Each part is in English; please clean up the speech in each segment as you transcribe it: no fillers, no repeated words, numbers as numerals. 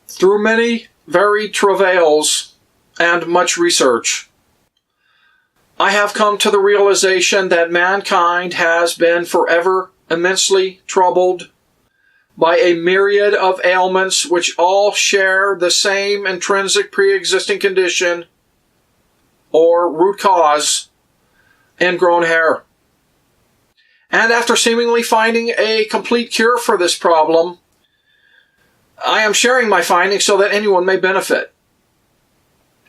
through many varied travails and much research, I have come to the realization that mankind has been forever immensely troubled by a myriad of ailments which all share the same intrinsic pre-existing condition or root cause: ingrown hair. And after seemingly finding a complete cure for this problem, I am sharing my findings so that anyone may benefit.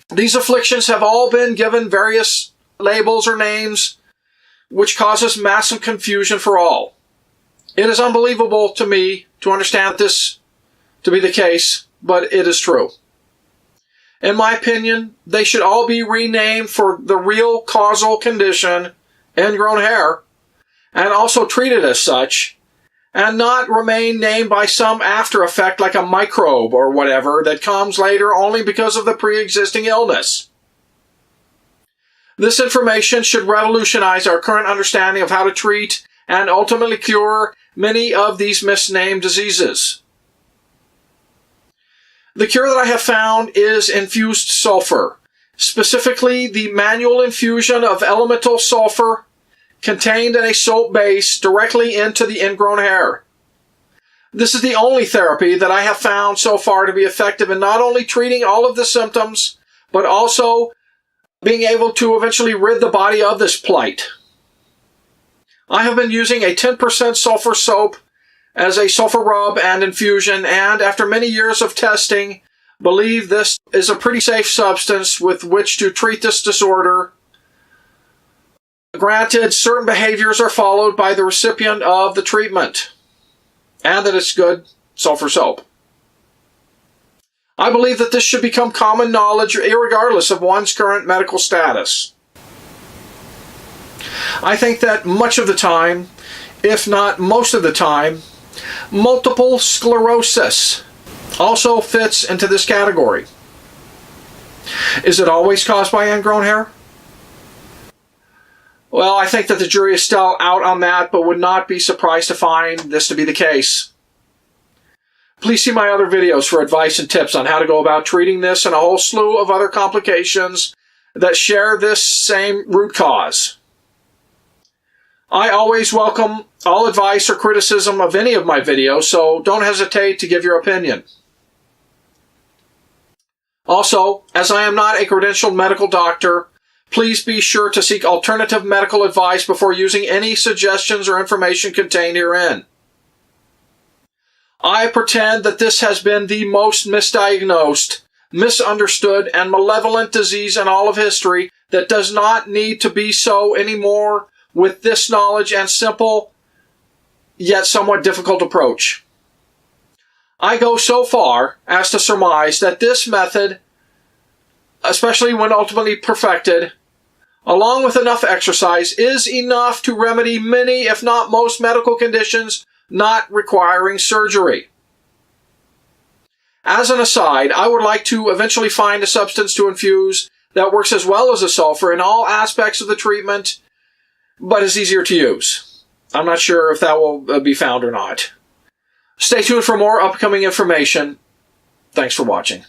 These afflictions have all been given various labels or names, which causes massive confusion for all. It is unbelievable to me to understand this to be the case, but it is true. In my opinion, they should all be renamed for the real causal condition, ingrown hair, and also treated as such, and not remain named by some after effect like a microbe or whatever that comes later only because of the pre-existing illness. This information should revolutionize our current understanding of how to treat and ultimately cure many of these misnamed diseases. The cure that I have found is infused sulfur, specifically the manual infusion of elemental sulfur contained in a soap base directly into the ingrown hair. This is the only therapy that I have found so far to be effective in not only treating all of the symptoms, but also being able to eventually rid the body of this plight. I have been using a 10% sulfur soap as a sulfur rub and infusion, and after many years of testing, believe this is a pretty safe substance with which to treat this disorder. Granted, certain behaviors are followed by the recipient of the treatment, and that it's good sulfur soap. I believe that this should become common knowledge irregardless of one's current medical status. I think that much of the time, if not most of the time, multiple sclerosis also fits into this category. Is it always caused by ingrown hair? Well, I think that the jury is still out on that, but would not be surprised to find this to be the case. Please see my other videos for advice and tips on how to go about treating this and a whole slew of other complications that share this same root cause. I always welcome all advice or criticism of any of my videos, so don't hesitate to give your opinion. Also, as I am not a credentialed medical doctor, please be sure to seek alternative medical advice before using any suggestions or information contained herein. I pretend that this has been the most misdiagnosed, misunderstood, and malevolent disease in all of history that does not need to be so anymore with this knowledge and simple, yet somewhat difficult approach. I go so far as to surmise that this method, especially when ultimately perfected, along with enough exercise, is enough to remedy many, if not most, medical conditions not requiring surgery. As an aside, I would like to eventually find a substance to infuse that works as well as the sulfur in all aspects of the treatment, but is easier to use. I'm not sure if that will be found or not. Stay tuned for more upcoming information. Thanks for watching.